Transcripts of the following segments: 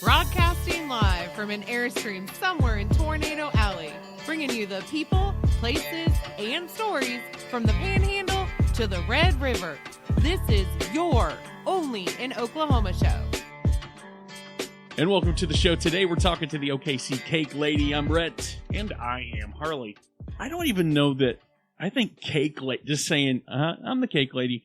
Broadcasting live from an Airstream somewhere in Tornado Alley, bringing you the people, places, and stories from the Panhandle to the Red River. This is your Only in Oklahoma show. And welcome to the show. Today we're talking to the OKC Cake Lady. I'm Brett. And I am Harley. I don't even know that. I think Cake Lady, just saying, I'm the Cake Lady,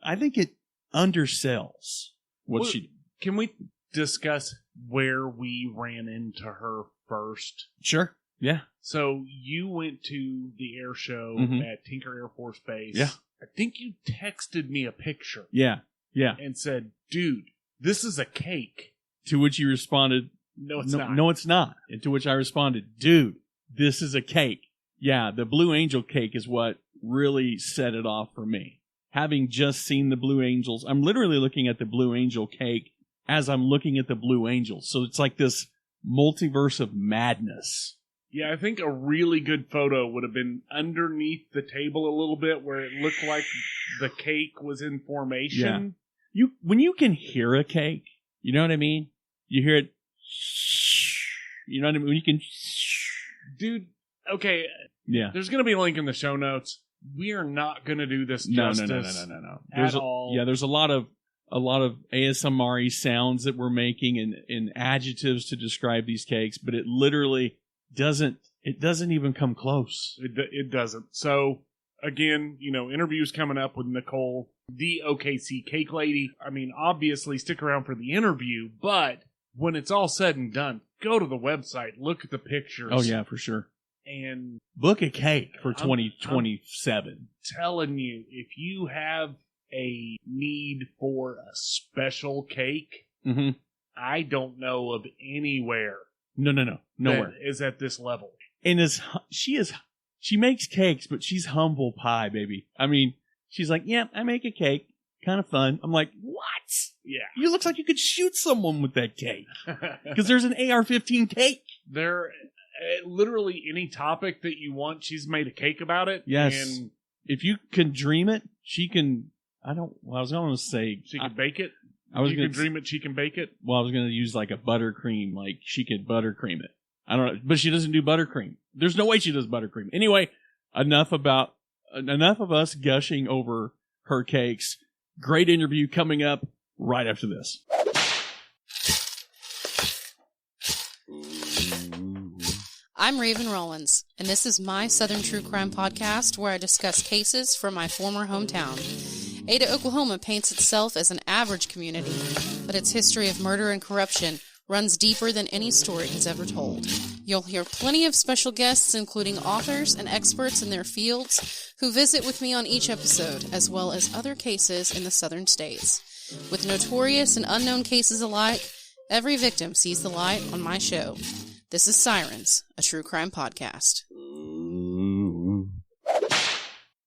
I think it undersells what she did. Can we discuss where we ran into her first? Sure. Yeah. So you went to the air show at Tinker Air Force Base. Yeah. I think you texted me a picture. Yeah. Yeah. And said, dude, this is a cake. To which you responded, No, it's not. No, it's not. And to which I responded, dude, this is a cake. Yeah, the Blue Angel cake is what really set it off for me. Having just seen the Blue Angels, I'm literally looking at the Blue Angel cake as I'm looking at the Blue Angels. So it's like this multiverse of madness. Yeah, I think a really good photo would have been underneath the table a little bit where it looked like the cake was in formation. Yeah. When you can hear a cake, you know what I mean? You hear it, you know what I mean? When you can... Dude, okay. Yeah. There's going to be a link in the show notes. We are not going to do this justice. No. At all. There's a lot of ASMR sounds that we're making and adjectives to describe these cakes, but it literally doesn't even come close. It doesn't. So, again, interviews coming up with Nicole, the OKC Cake Lady. I mean, obviously, stick around for the interview, but when it's all said and done, go to the website, look at the pictures. Oh, yeah, for sure. And book a cake for 2027. Telling you, if you have a need for a special cake, I don't know of anywhere. Nowhere that is at this level. And she makes cakes, but she's humble pie, baby. I mean, she's like, yeah, I make a cake, kind of fun. I'm like, what? Yeah, you look like you could shoot someone with that cake because there's an AR-15 cake. There. Literally any topic that you want, she's made a cake about it. Yes. And if you can dream it, she can. I was going to say she can bake it. You can dream it, she can bake it. Well, I was going to use like a buttercream, like she could buttercream it. I don't know, but she doesn't do buttercream. There's no way she does buttercream. Anyway, enough of us gushing over her cakes. Great interview coming up right after this. I'm Raven Rollins, and this is my Southern True Crime podcast where I discuss cases from my former hometown. Ada, Oklahoma paints itself as an average community, but its history of murder and corruption runs deeper than any story has ever told. You'll hear plenty of special guests, including authors and experts in their fields, who visit with me on each episode, as well as other cases in the southern states. With notorious and unknown cases alike, every victim sees the light on my show. This is Sirens, a true crime podcast.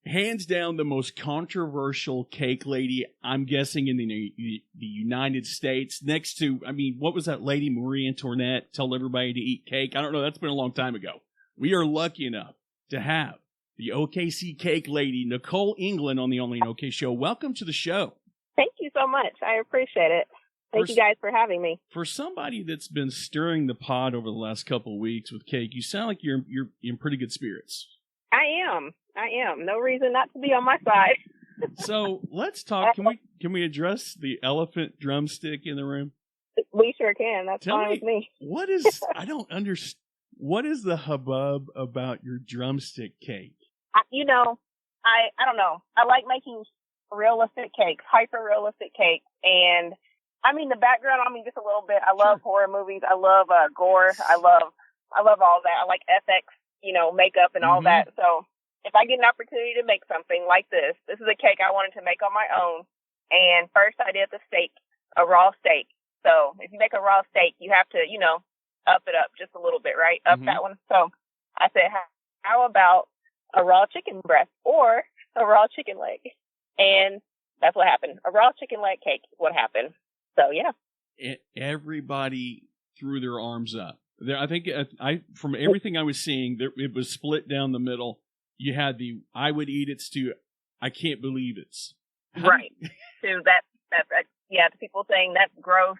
Hands down, the most controversial cake lady, I'm guessing, in the United States. Next to, what was that lady, Marie Antoinette, tell everybody to eat cake? I don't know. That's been a long time ago. We are lucky enough to have the OKC Cake Lady, Nicole England, on the OnlyinOKShow show. Welcome to the show. Thank you so much. I appreciate it. Thank you guys for having me. For somebody that's been stirring the pot over the last couple of weeks with cake, you sound like you're in pretty good spirits. I am. No reason not to be on my side. So let's talk. Can we address the elephant drumstick in the room? We sure can. That's fine with me. What is? I don't understand. What is the hubbub about your drumstick cake? I don't know. I like making realistic cakes, hyper realistic cakes, and the background on me just a little bit. I love horror movies. I love gore. I love all that. I like FX, makeup and all that. So if I get an opportunity to make something like this is a cake I wanted to make on my own. And first I did the steak, a raw steak. So if you make a raw steak, you have to, up it up just a little bit, right? Up that one. So I said, how about a raw chicken breast or a raw chicken leg? And that's what happened. A raw chicken leg cake is what happened. So, yeah. Everybody threw their arms up. I think from everything I was seeing, it was split down the middle. You had the I would eat it's to I can't believe it's. Right. So that's to people saying that's gross.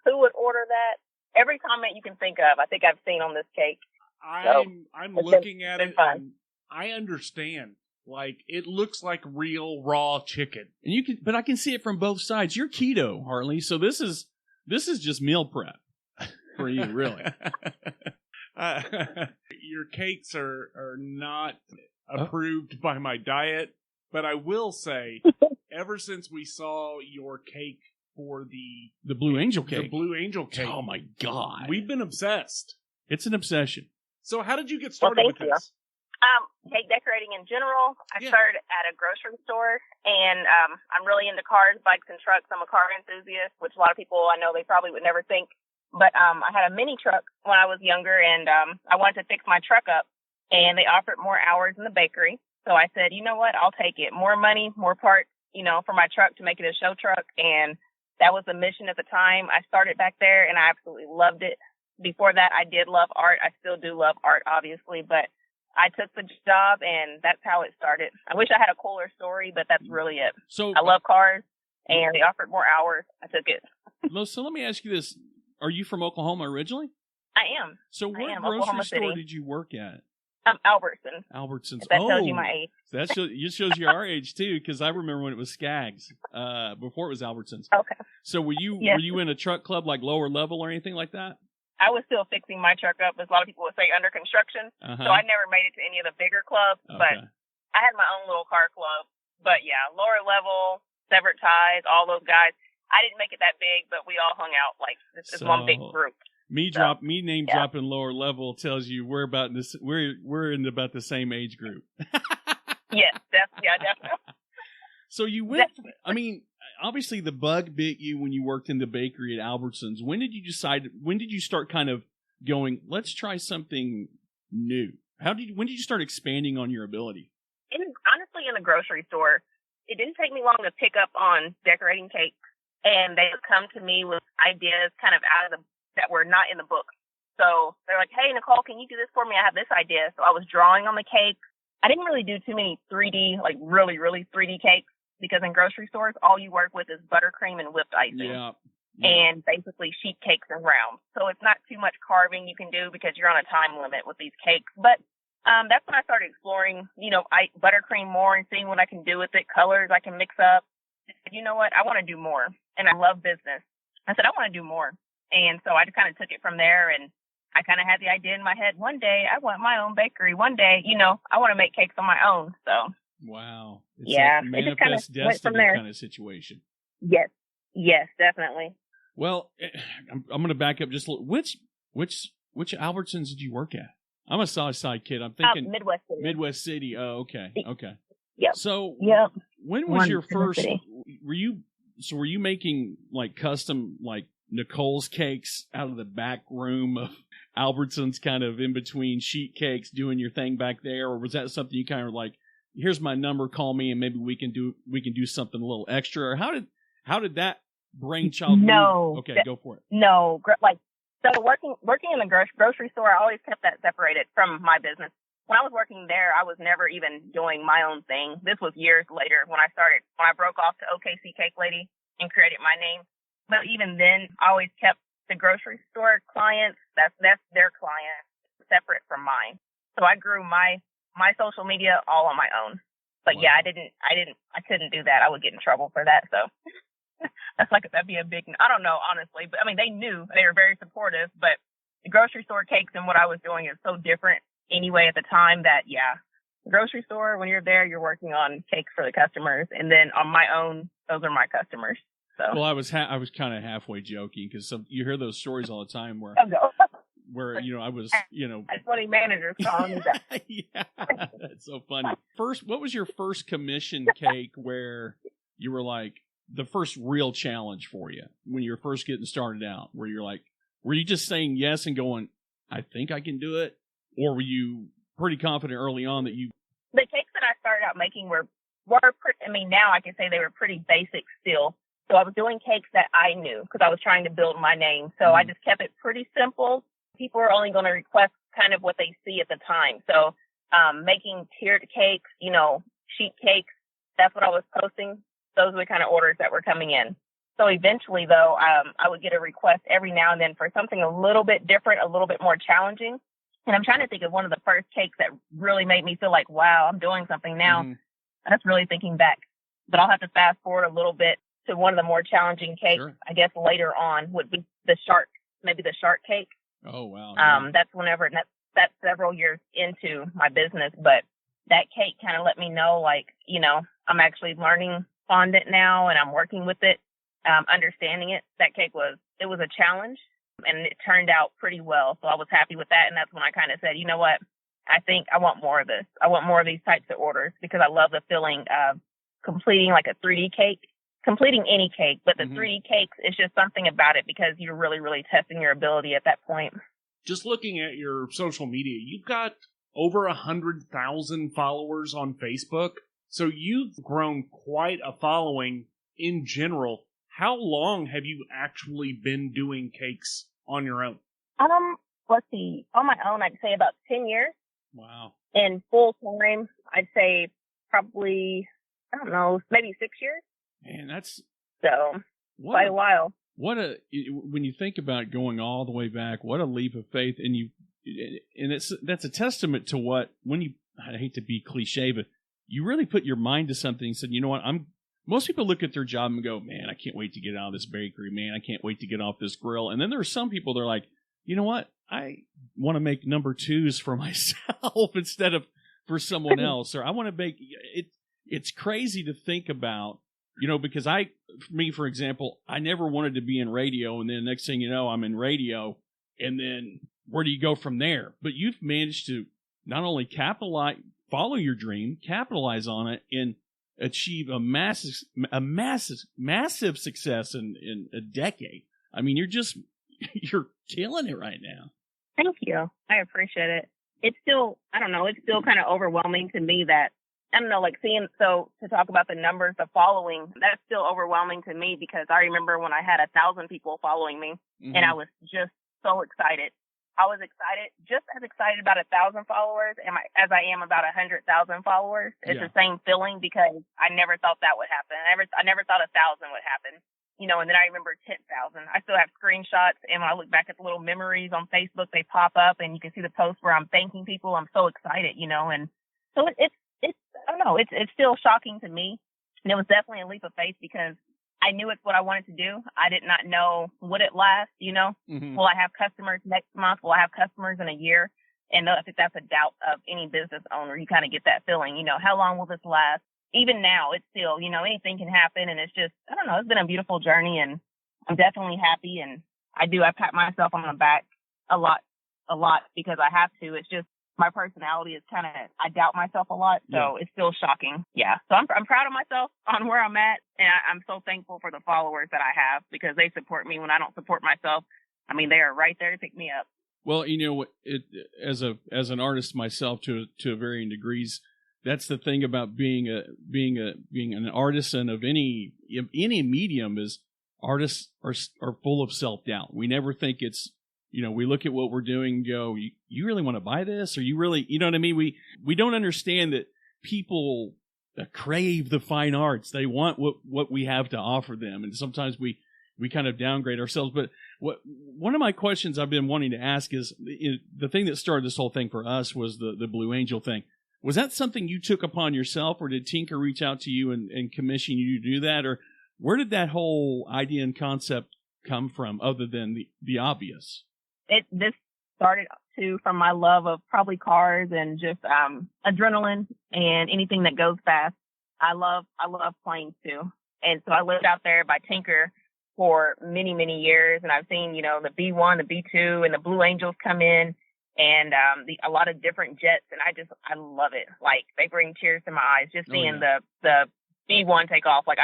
who would order that. Every comment you can think of, I think I've seen on this cake. I'm looking at it, fun. and I understand. Like, it looks like real raw chicken. And but I can see it from both sides. You're keto, Harley, so this is just meal prep for you, really. Your cakes are not approved by my diet, but I will say, ever since we saw your cake for the Blue Angel cake. The Blue Angel cake. Oh my God. We've been obsessed. It's an obsession. So how did you get started with this? Cake decorating in general. I started at a grocery store, and I'm really into cars, bikes, and trucks. I'm a car enthusiast, which a lot of people I know they probably would never think. But I had a mini truck when I was younger, and I wanted to fix my truck up, and they offered more hours in the bakery. So I said, you know what, I'll take it. More money, more parts, for my truck to make it a show truck, and that was the mission at the time. I started back there, and I absolutely loved it. Before that, I did love art. I still do love art, obviously, but I took the job, and that's how it started. I wish I had a cooler story, but that's really it. So I love cars, and they offered more hours. I took it. So let me ask you this. Are you from Oklahoma originally? I am. So what grocery Oklahoma store City. did you work at? Albertsons. If that tells you my age. That shows you our age, too, because I remember when it was Skaggs, before it was Albertsons. Okay. So were you in a truck club, like lower level or anything like that? I was still fixing my truck up, as a lot of people would say, under construction. Uh-huh. So I never made it to any of the bigger clubs, but I had my own little car club. But yeah, lower level, severed ties, all those guys. I didn't make it that big, but we all hung out like this is one big group. Me name dropping lower level tells you we're in about the same age group. Yes, definitely. So you went. Obviously the bug bit you when you worked in the bakery at Albertsons. When did you start kind of going, let's try something new? When did you start expanding on your ability? Honestly, in the grocery store, it didn't take me long to pick up on decorating cakes, and they would come to me with ideas kind of that were not in the book. So they're like, hey, Nicole, can you do this for me? I have this idea. So I was drawing on the cake. I didn't really do too many 3D, like really, really 3D cakes. Because in grocery stores, all you work with is buttercream and whipped icing. Yeah. And basically sheet cakes and rounds. So it's not too much carving you can do because you're on a time limit with these cakes. But that's when I started exploring, buttercream more and seeing what I can do with it, colors I can mix up. I said, you know what? I want to do more. And I love business. I said, I want to do more. And so I just kind of took it from there. And I kind of had the idea in my head, one day I want my own bakery. One day, I want to make cakes on my own. So. Wow. It's a manifest destiny kind of situation. Yes, definitely. Well, I'm going to back up just a little. Which Albertsons did you work at? I'm a South Side kid. I'm thinking Midwest City. Midwest City. Oh, okay. Yep. So, when was One your first? City. Were you making like custom like Nicole's cakes out of the back room of Albertsons, kind of in between sheet cakes, doing your thing back there, or was that something you kind of like? Here's my number, call me, and maybe we can do something a little extra. Or how did that brainchild move? Okay, go for it. No, so working in the grocery store, I always kept that separated from my business. When I was working there, I was never even doing my own thing. This was years later when I broke off to OKC Cake Lady and created my name. But even then, I always kept the grocery store clients, that's their client, separate from mine. So I grew my social media all on my own. But wow. Yeah, I couldn't do that. I would get in trouble for that. So that'd be a big, I don't know, honestly, but I mean, they knew, they were very supportive, but the grocery store cakes and what I was doing is so different anyway at the time that, the grocery store, when you're there, you're working on cakes for the customers. And then on my own, those are my customers. So. Well, I was kind of halfway joking because you hear those stories all the time where I was, That's funny managers calling me that. Yeah, that's so funny. What was your first commission cake where you were like, the first real challenge for you when you were first getting started out, where you're like, were you just saying yes and going, I think I can do it? Or were you pretty confident early on that you... The cakes that I started out making were pretty, now I can say they were pretty basic still. So I was doing cakes that I knew because I was trying to build my name. So I just kept it pretty simple. People are only going to request kind of what they see at the time. So making tiered cakes, sheet cakes, that's what I was posting. Those were the kind of orders that were coming in. So eventually, though, I would get a request every now and then for something a little bit different, a little bit more challenging. And I'm trying to think of one of the first cakes that really made me feel like, wow, I'm doing something now. Mm-hmm. That's really thinking back. But I'll have to fast forward a little bit to one of the more challenging cakes. Sure. I guess later on would be the shark cake. Oh, wow. That's whenever, that's several years into my business. But that cake kind of let me know, like, you know, I'm actually learning fondant now and I'm working with it, understanding it. That cake was a challenge and it turned out pretty well. So I was happy with that. And that's when I kind of said, you know what? I think I want more of this. I want more of these types of orders because I love the feeling of completing like a 3D cake, completing any cake, but the 3D cakes, it's just something about it because you're really, really testing your ability at that point. Just looking at your social media, you've got over 100,000 followers on Facebook. So you've grown quite a following in general. How long have you actually been doing cakes on your own? Let's see. On my own, I'd say about 10 years. Wow. And full time, I'd say probably, I don't know, maybe 6 years. Man, that's so quite a while. When you think about going all the way back, what a leap of faith. And that's a testament to what, I hate to be cliche, but you really put your mind to something and said, you know what, most people look at their job and go, man, I can't wait to get out of this bakery, man, I can't wait to get off this grill. And then there are some people that are like, you know what, I want to make number twos for myself instead of for someone else, or I want to bake. It's crazy to think about, you know, because for example, I never wanted to be in radio, and then next thing you know, I'm in radio, and then where do you go from there? But you've managed to not only follow your dream, capitalize on it, and achieve a massive success in a decade. I mean, you're killing it right now. Thank you. I appreciate it. It's still, I don't know, it's still kind of overwhelming to me that, I don't know, like so to talk about the numbers, the following, that's still overwhelming to me because I remember when I had 1,000 people following me and I was just so excited. I was excited, just as excited about 1,000 followers as I am about 100,000 followers. It's the same feeling because I never thought that would happen. I never thought 1,000 would happen. You know, and then I remember 10,000. I still have screenshots, and when I look back at the little memories on Facebook, they pop up, and you can see the post where I'm thanking people. I'm so excited, you know, and so it's I don't know, it's still shocking to me, and it was definitely a leap of faith because I knew it's what I wanted to do. I did not know would it last, you know. Will I have customers next month? Will I have customers in a year? And I think that's a doubt of any business owner. You kind of get that feeling, you know, how long will this last? Even now, it's still, you know, anything can happen. And it's just, I don't know, it's been a beautiful journey and I'm definitely happy. And I pat myself on the back a lot because I have to. It's just my personality is kind of, I doubt myself a lot. So it's still shocking. Yeah. So I'm proud of myself on where I'm at. And I'm so thankful for the followers that I have because they support me when I don't support myself. I mean, they are right there to pick me up. Well, you know, as an artist myself to varying degrees, that's the thing about being an artisan of any medium is artists are full of self-doubt. We never think it's, you know, we look at what we're doing and go, you really want to buy this? Or you really, you know what I mean? We don't understand that people crave the fine arts. They want what we have to offer them. And sometimes we kind of downgrade ourselves. But one of my questions I've been wanting to ask is the thing that started this whole thing for us was the Blue Angel thing. Was that something you took upon yourself, or did Tinker reach out to you and commission you to do that? Or where did that whole idea and concept come from other than the obvious? This started too from my love of probably cars and just adrenaline and anything that goes fast. I love planes too. And so I lived out there by Tinker for many, many years, and I've seen, you know, the B1, the B2, and the Blue Angels come in, and a lot of different jets, and I love it. Like, they bring tears to my eyes just seeing the B1 take off. Like,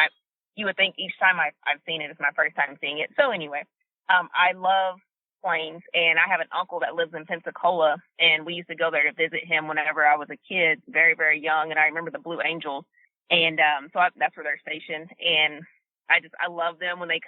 you would think each time I've seen it, it's my first time seeing it. So anyway, I love planes, and I have an uncle that lives in Pensacola, and we used to go there to visit him whenever I was a kid, very, very young, and I remember the Blue Angels, and that's where they're stationed, and I love them. When they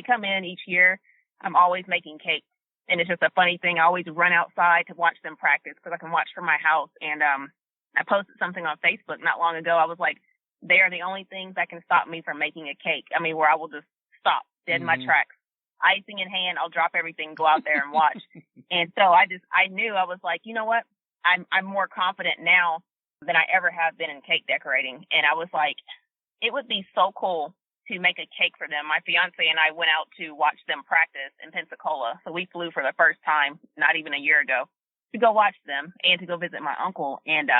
come in each year, I'm always making cakes. And it's just a funny thing. I always run outside to watch them practice because I can watch from my house. And I posted something on Facebook not long ago. I was like, they are the only things that can stop me from making a cake. I mean, where I will just stop dead in my tracks. Icing in hand, I'll drop everything, go out there and watch. And so I knew, I was like, you know what? I'm more confident now than I ever have been in cake decorating. And I was like, it would be so cool to make a cake for them. My fiance and I went out to watch them practice in Pensacola. So we flew for the first time, not even a year ago, to go watch them and to go visit my uncle. And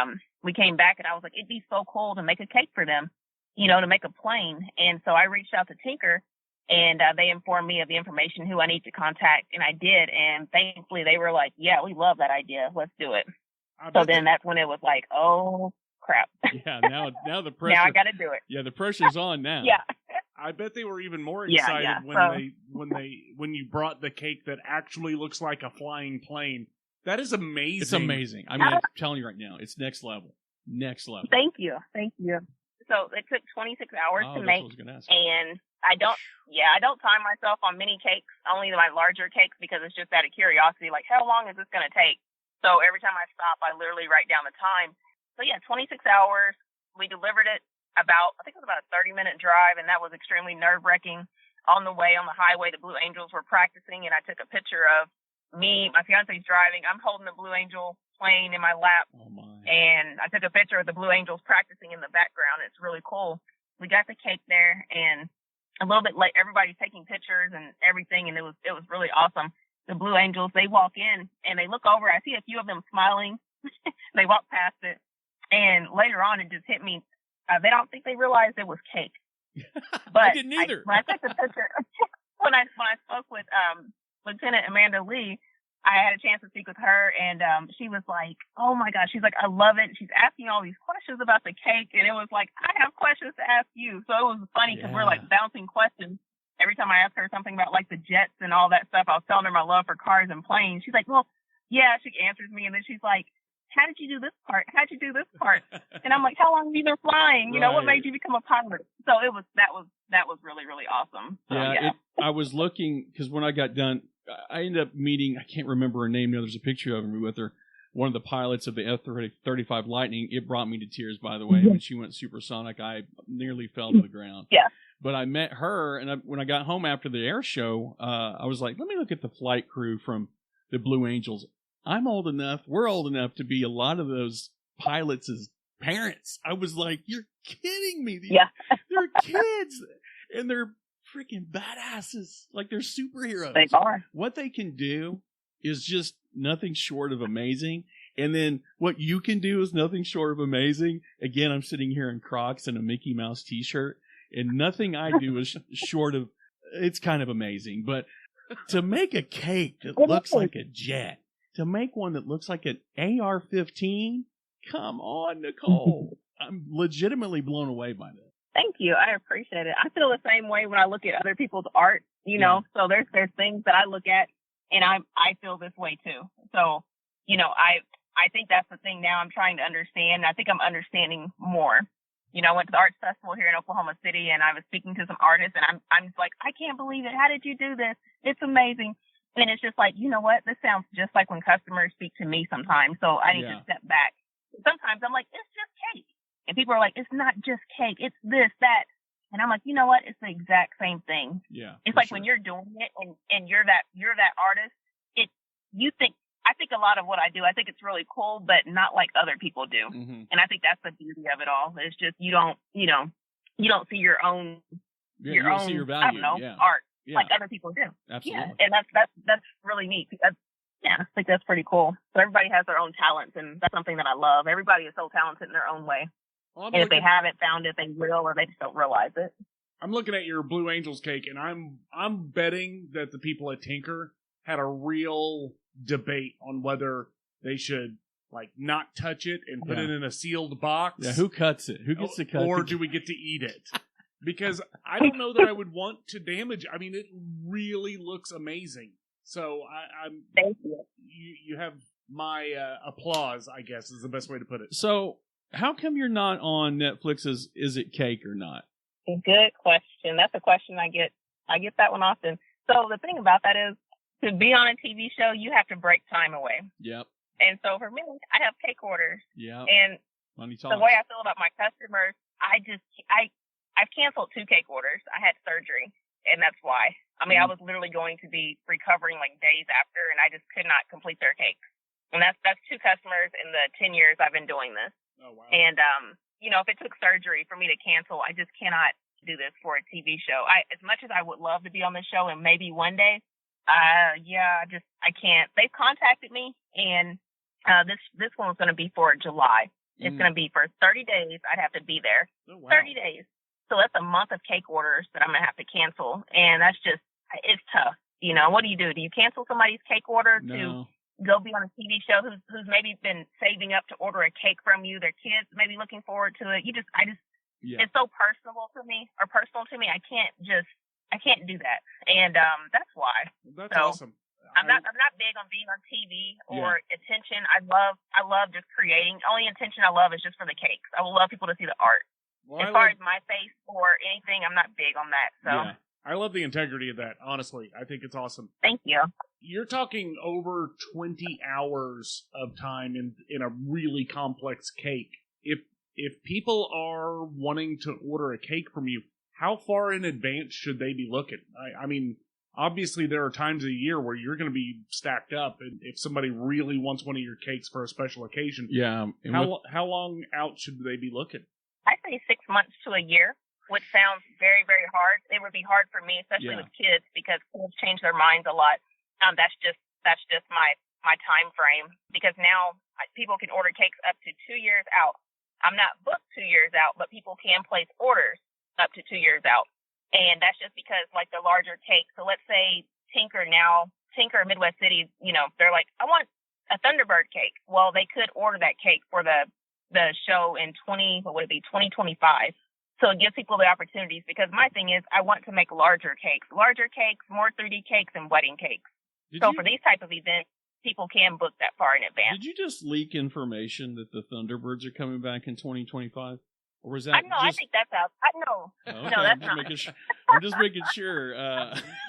we came back and I was like, it'd be so cool to make a cake for them, you know, to make a plane. And so I reached out to Tinker, and they informed me of the information, who I need to contact. And I did. And thankfully they were like, yeah, we love that idea. Let's do it. So then that's when it was like, oh, crap. Yeah, now the pressure. Now I got to do it. Yeah, the pressure's on now. Yeah. I bet they were even more excited when you brought the cake that actually looks like a flying plane. That is amazing. It's amazing. I mean, I'm telling you right now, it's next level. Next level. Thank you. So it took 26 hours to make, and I don't time myself on mini cakes, only my larger cakes, because it's just out of curiosity, like, how long is this going to take? So every time I stop, I literally write down the time. So yeah, 26 hours. We delivered it I think it was about a 30-minute drive, and that was extremely nerve-wracking. On the way on the highway, the Blue Angels were practicing, and I took a picture of me. My fiance's driving. I'm holding the Blue Angel plane in my lap. Oh my. And I took a picture of the Blue Angels practicing in the background. It's really cool. We got the cake there, and a little bit late, everybody's taking pictures and everything, and it was really awesome. The Blue Angels, they walk in and they look over. I see a few of them smiling. They walk past it, and later on, it just hit me. They don't think they realized it was cake. But I didn't either. When I took the picture, when I spoke with Lieutenant Amanda Lee, I had a chance to speak with her, and she was like, oh my gosh, she's like, I love it. She's asking all these questions about the cake, and it was like, I have questions to ask you. So it was funny because we're like bouncing questions. Every time I asked her something about like the jets and all that stuff, I was telling her my love for cars and planes. She's like, well, yeah, she answers me, and then she's like, how did you do this part? How'd you do this part? And I'm like, how long have you been flying? You know, what made you become a pilot? So that was really, really awesome. So, I was looking, because when I got done, I ended up meeting, I can't remember her name now, there's a picture of me with her, one of the pilots of the F-35 Lightning. It brought me to tears, by the way. When she went supersonic, I nearly fell to the ground. Yeah. But I met her, and when I got home after the air show, I was like, let me look at the flight crew from the Blue Angels. We're old enough to be a lot of those pilots' parents. I was like, you're kidding me. They're kids, and they're freaking badasses. Like, they're superheroes. They are. What they can do is just nothing short of amazing. And then what you can do is nothing short of amazing. Again, I'm sitting here in Crocs and a Mickey Mouse t-shirt, and nothing I do is short of, it's kind of amazing. But to make a cake that looks like a jet, to make one that looks like an AR-15, come on, Nicole. I'm legitimately blown away by that. Thank you. I appreciate it. I feel the same way when I look at other people's art, you know. So there's things that I look at, and I feel this way too. So, you know, I think that's the thing now I'm trying to understand. I think I'm understanding more. You know, I went to the arts festival here in Oklahoma City, and I was speaking to some artists, and I'm just like, I can't believe it. How did you do this? It's amazing. And it's just like, you know what? This sounds just like when customers speak to me sometimes. So I need to step back. Sometimes I'm like, it's just cake. And people are like, it's not just cake. It's this, that. And I'm like, you know what? It's the exact same thing. Yeah. It's like when you're doing it and you're that artist, I think a lot of what I do, I think it's really cool, but not like other people do. Mm-hmm. And I think that's the beauty of it all. It's just, you don't see your own, see your value. I don't know, art. Yeah. Like other people do. Absolutely. Yeah, and that's really neat. I think that's pretty cool. So everybody has their own talents, and that's something that I love. Everybody is so talented in their own way. Well, and if they haven't found it, they will, or they just don't realize it. I'm looking at your Blue Angels cake, and I'm betting that the people at Tinker had a real debate on whether they should like not touch it and put it in a sealed box. Yeah, who cuts it? Who gets to cut it? Or do we get to eat it? Because I don't know that I would want to damage. I mean, it really looks amazing. So I'm. Thank you. You have my applause, I guess, is the best way to put it. So, how come you're not on Netflix's Is It Cake or Not? Good question. That's a question I get. I get that one often. So the thing about that is, to be on a TV show, you have to break time away. Yep. And so for me, I have cake orders. Yeah. And the way I feel about my customers, I've canceled 2 cake orders. I had surgery, and that's why. I mean, I was literally going to be recovering like days after, and I just could not complete their cakes. And that's 2 customers in the 10 years I've been doing this. Oh, wow. And, if it took surgery for me to cancel, I just cannot do this for a TV show. As much as I would love to be on the show and maybe one day, I can't. They've contacted me, and this one's going to be for July. It's going to be for 30 days. I'd have to be there. Oh, wow. 30 days. So that's a month of cake orders that I'm going to have to cancel. And that's just, it's tough. What do? Do you cancel somebody's cake order to go be on a TV show who's maybe been saving up to order a cake from you? Their kids maybe looking forward to it. It's so personal to me. I can't do that. And that's why. That's awesome. I'm not big on being on TV or attention. I love just creating. Only attention I love is just for the cakes. I would love people to see the art. Well, as far as my face or anything, I'm not big on that. So I love the integrity of that. Honestly, I think it's awesome. Thank you. You're talking over 20 hours of time in a really complex cake. If people are wanting to order a cake from you, how far in advance should they be looking? I mean, obviously there are times of the year where you're going to be stacked up, and if somebody really wants one of your cakes for a special occasion, how long out should they be looking? I say 6 months to a year, which sounds very, very hard. It would be hard for me, especially with kids, because kids change their minds a lot. That's just my time frame, because now people can order cakes up to 2 years out. I'm not booked 2 years out, but people can place orders up to 2 years out. And that's just because, like, the larger cake. So let's say Tinker Midwest City, they're like, I want a Thunderbird cake. Well, they could order that cake for the show in 2025. So it gives people the opportunities, because my thing is I want to make larger cakes, more 3D cakes, and wedding cakes. For these type of events, people can book that far in advance. Did you just leak information that the Thunderbirds are coming back in 2025? Or was that I think that's out. No, that's not. I'm just making sure.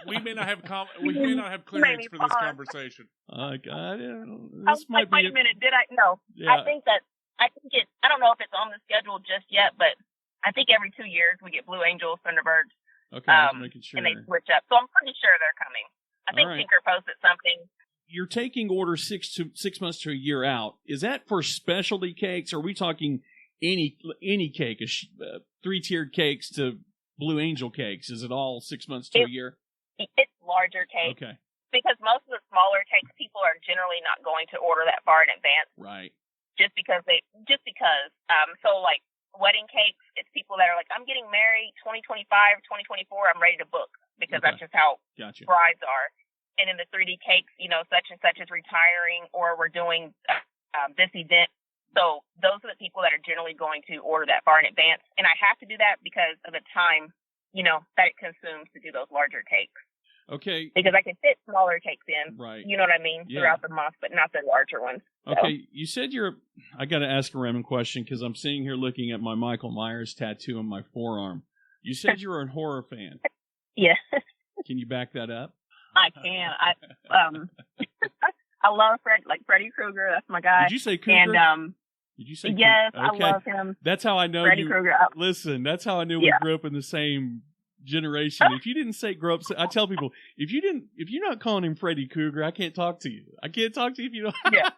We may not have clearance for this conversation. This might be. Wait a minute, did I? No, yeah. I think it. I don't know if it's on the schedule just yet, but I think every 2 years we get Blue Angels, Thunderbirds. Okay, I'm making sure. And they switch up, so I'm pretty sure they're coming. I think Tinker posted something. You're taking orders 6 months to a year out. Is that for specialty cakes? Or are we talking any cake, 3-tiered cakes to Blue Angel cakes? Is it all 6 months to a year? It's larger cakes. Okay. Because most of the smaller cakes, people are generally not going to order that far in advance. Right. Just because. So like wedding cakes, it's people that are like, I'm getting married 2025, 2024, I'm ready to book, because that's just how brides are. And in the 3D cakes, such and such is retiring, or we're doing this event. So those are the people that are generally going to order that far in advance. And I have to do that because of the time, that it consumes to do those larger cakes. Okay. Because I can fit smaller cakes in, right? You know what I mean, throughout the month, but not the larger ones. So. Okay, you said I got to ask a random question, because I'm sitting here looking at my Michael Myers tattoo on my forearm. You said you were a horror fan. Yeah. Can you back that up? I can. I love Freddy Krueger. That's my guy. Did you say Krueger? And did you say yes, Krueger? Okay. I love him. That's how I know Freddy Krueger. Listen, that's how I knew we grew up in the same generation. If you didn't say grow up, I tell people, if you're not calling him Freddy Krueger, I can't talk to you. I can't talk to you if you don't. Yeah.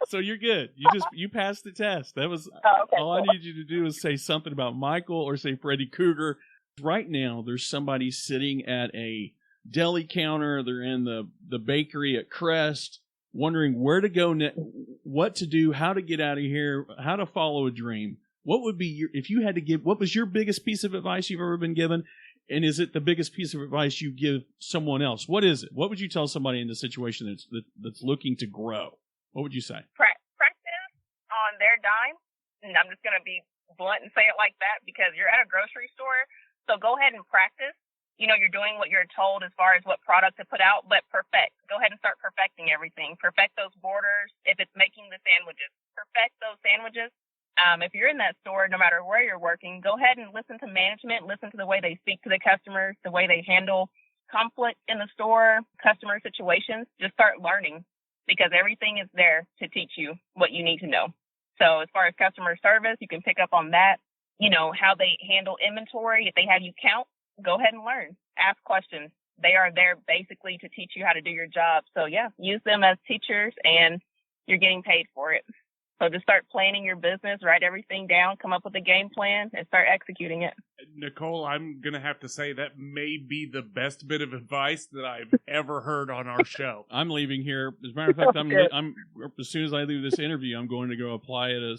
So you're good. You passed the test. That was all I need you to do is say something about Michael or say Freddy Krueger. Right now, there's somebody sitting at a deli counter. They're in the bakery at Crest, wondering where to go, what to do, how to get out of here, how to follow a dream. What would be what was your biggest piece of advice you've ever been given? And is it the biggest piece of advice you give someone else? What is it? What would you tell somebody in the situation that's looking to grow? What would you say? Practice on their dime. And I'm just going to be blunt and say it like that, because you're at a grocery store. So go ahead and practice. You're doing what you're told as far as what product to put out, but perfect. Go ahead and start perfecting everything. Perfect those borders. If it's making the sandwiches, perfect those sandwiches. If you're in that store, no matter where you're working, go ahead and listen to management, listen to the way they speak to the customers, the way they handle conflict in the store, customer situations. Just start learning, because everything is there to teach you what you need to know. So as far as customer service, you can pick up on that, how they handle inventory. If they have you count, go ahead and learn. Ask questions. they are there basically to teach you how to do your job. So yeah, use them as teachers and you're getting paid for it. So just start planning your business, write everything down, come up with a game plan, and start executing it. Nicole, I'm going to have to say that may be the best bit of advice that I've ever heard on our show. I'm leaving here. As a matter of fact, I'm as soon as I leave this interview, I'm going to go apply at a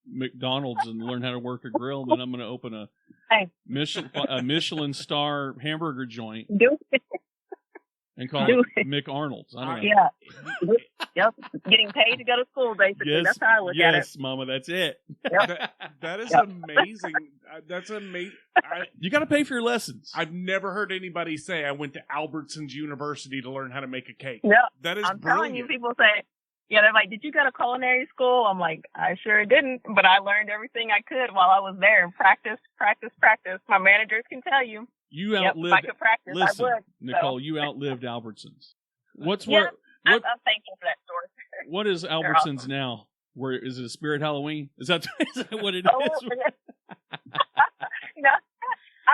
McDonald's and learn how to work a grill. Then I'm going to open a Michelin star hamburger joint. Do it. And call it Mick Arnold's. I don't know. Yeah. Yep. Getting paid to go to school, basically. Yes, that's how I look at it. Yes, Mama, that's it. Yep. That is amazing. That's amazing. You got to pay for your lessons. I've never heard anybody say I went to Albertsons University to learn how to make a cake. Yep. That is I'm brilliant. telling you, people say, they're like, did you go to culinary school? I'm like, I sure didn't, but I learned everything I could while I was there and practice. My managers can tell you. You If outlived. I could practice, Listen, I would. Nicole, So. you outlived Albertsons. I'm thankful for that store. What is Albertsons awesome. now? Where is it? A Spirit Halloween? Is that what it is? No, I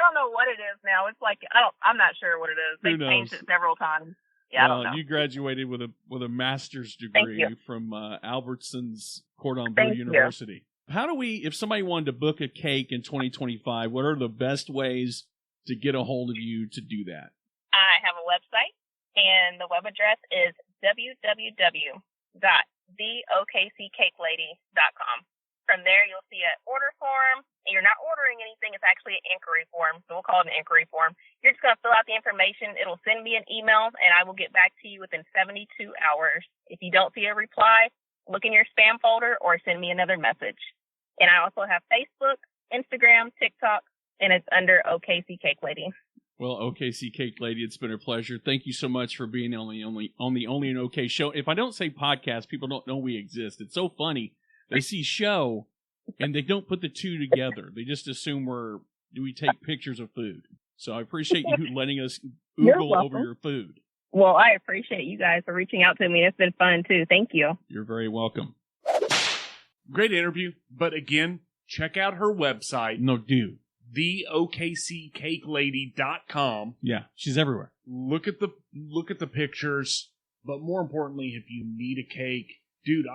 don't know what it is now. It's like I'm not sure what it is. Who They've knows? changed it several times. Yeah, I don't know. You graduated with a master's degree from Albertsons Cordon Bleu University. How do we, if somebody wanted to book a cake in 2025, what are the best ways to get a hold of you to do that? I have a website, and the web address is www.theokccakelady.com. From there, you'll see an order form, and you're not ordering anything. It's actually an inquiry form, so we'll call it an inquiry form. You're just going to fill out the information. It'll send me an email, and I will get back to you within 72 hours. If you don't see a reply, look in your spam folder or send me another message. And I also have Facebook, Instagram, TikTok, and it's under OKC Cake Lady. Well, OKC Cake Lady, it's been a pleasure. Thank you so much for being on the Only in OK show. If I don't say podcast, people don't know we exist. It's so funny. They see show, and they don't put the two together. They just assume we take pictures of food. So I appreciate you letting us oogle over your food. Well, I appreciate you guys for reaching out to me. It's been fun, too. Thank you. You're very welcome. Great interview. But again, check out her website. No, do. theokccakelady.com. Yeah, she's everywhere. Look at the pictures, but more importantly, if you need a cake, dude,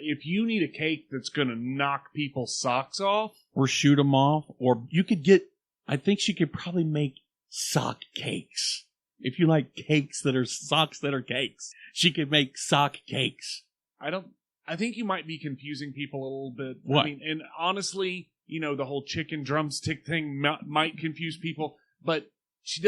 if you need a cake that's gonna knock people's socks off, or shoot them off, or you could get. I think she could probably make sock cakes. If you like cakes that are socks that are cakes, she could make sock cakes. I think you might be confusing people a little bit. What? I mean, and honestly, the whole chicken drumstick thing might confuse people, but she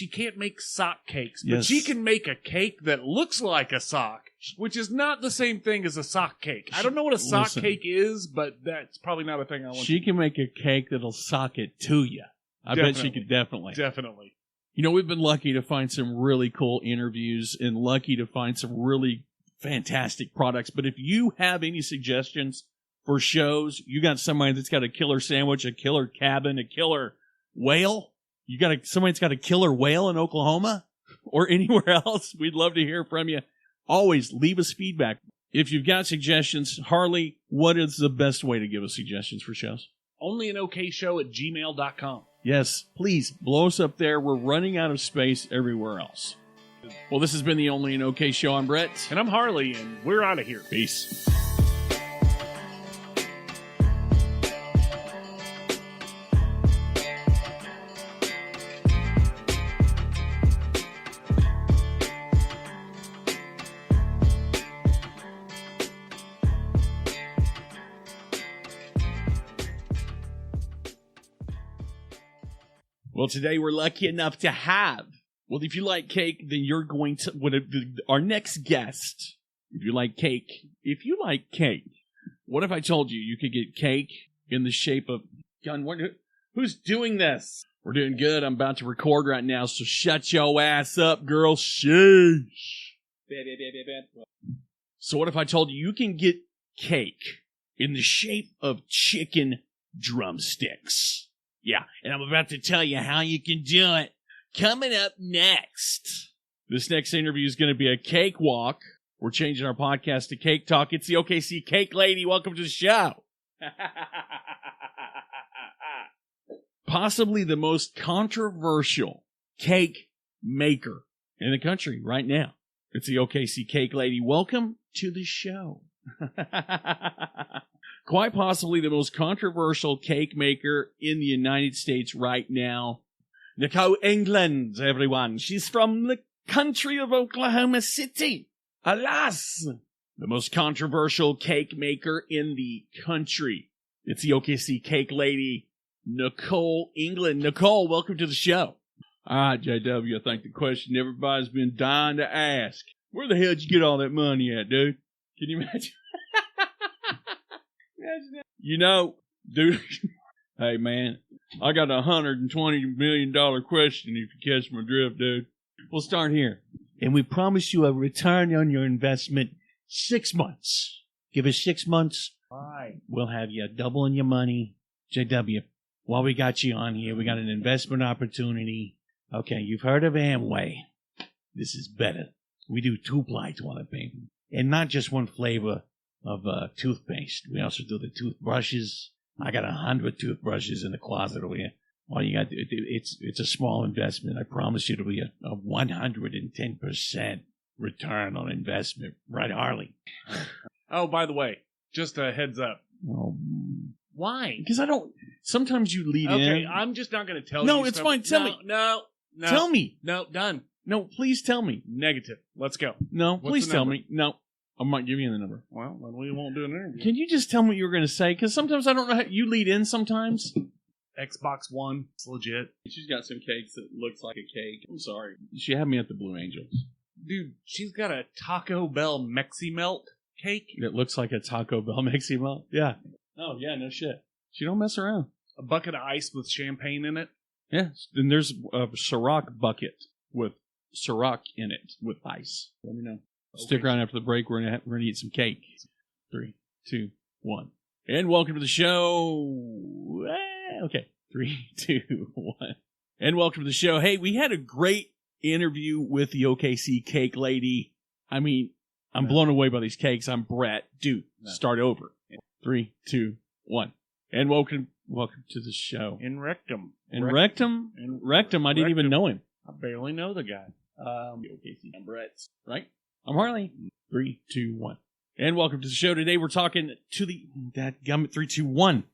can't make sock cakes, but Yes. she can make a cake that looks like a sock, which is not the same thing as a sock cake. I don't know what a sock cake is, but that's probably not a thing I want. She can make a cake that'll sock it to you. I bet she could definitely. Definitely. We've been lucky to find some really cool interviews and lucky to find some really fantastic products. But if you have any suggestions for shows, you got somebody that's got a killer sandwich, a killer cabin, a killer whale, somebody that's got a killer whale in Oklahoma or anywhere else, we'd love to hear from you. Always leave us feedback. If you've got suggestions, Harley, what is the best way to give us suggestions for shows? OnlyinOKShow@gmail.com. Yes, please blow us up there. We're running out of space everywhere else. Well, this has been the Only in OK Show. I'm Brett. And I'm Harley, and we're out of here. Peace. Well, today we're lucky enough to have, if you like cake, then you're going to, our next guest, if you like cake, what if I told you could get cake in the shape of, who's doing this? We're doing good. I'm about to record right now, so shut your ass up, girl. Sheesh. So what if I told you can get cake in the shape of chicken drumsticks? Yeah, and I'm about to tell you how you can do it. Coming up next. This next interview is going to be a cakewalk. We're changing our podcast to Cake Talk. It's the OKC Cake Lady. Welcome to the show. Possibly the most controversial cake maker in the country right now. It's the OKC Cake Lady. Welcome to the show. Quite possibly the most controversial cake maker in the United States right now. Nicole England, everyone. She's from the country of Oklahoma City. Alas, the most controversial cake maker in the country. It's the OKC Cake Lady, Nicole England. Nicole, welcome to the show. All right, JW, I think the question everybody's been dying to ask. Where the hell did you get all that money at, dude? Can you imagine? Imagine that. You know, dude, hey, man, I got a $120 million question if you catch my drift, dude. We'll start here. And we promise you a return on your investment 6 months. Give us 6 months. Right. We'll have you doubling your money. JW, while we got you on here, we got an investment opportunity. Okay, you've heard of Amway. This is better. We do 2-ply toilet paper. And not just one flavor of toothpaste. We also do the toothbrushes. I got 100 toothbrushes in the closet over here. All you got to do, it's a small investment. I promise you it'll be a 110% return on investment. Right, Harley? Oh, by the way, just a heads up. Oh, why? because I don't. Sometimes you lead in. Okay, I'm just not going to tell you. No, it's stuff. fine. Tell me. No. Tell me. No, done. No, please tell me. Negative. Let's go. No, What's please the tell number? me. No, I might give you the number. Well, then we won't do an interview. Can you just tell me what you were going to say? Because sometimes I don't know how you lead in sometimes. Xbox One. It's legit. She's got some cakes that looks like a cake. I'm sorry. She had me at the Blue Angels. Dude, she's got a Taco Bell Mexi Melt cake. That looks like a Taco Bell Mexi Melt. Yeah. Oh, yeah, no shit. She don't mess around. A bucket of ice with champagne in it. Yeah. Then there's a Ciroc bucket with Ciroc in it with ice. Let me know. Stick around after the break. We're gonna eat some cake. 3, 2, 1. And welcome to the show. Okay. 3, 2, 1. And welcome to the show. Hey, we had a great interview with the OKC Cake Lady. I mean, I'm blown away by these cakes. I'm Brett. Dude, start over. 3, 2, 1. And welcome to the show. In Rectum. Rectum? I didn't even know him. I barely know the guy. OKC. I'm Brett. Right? I'm Harley. 3, 2, 1. And welcome to the show. Today we're talking to the... That gummit 3, 2, 1.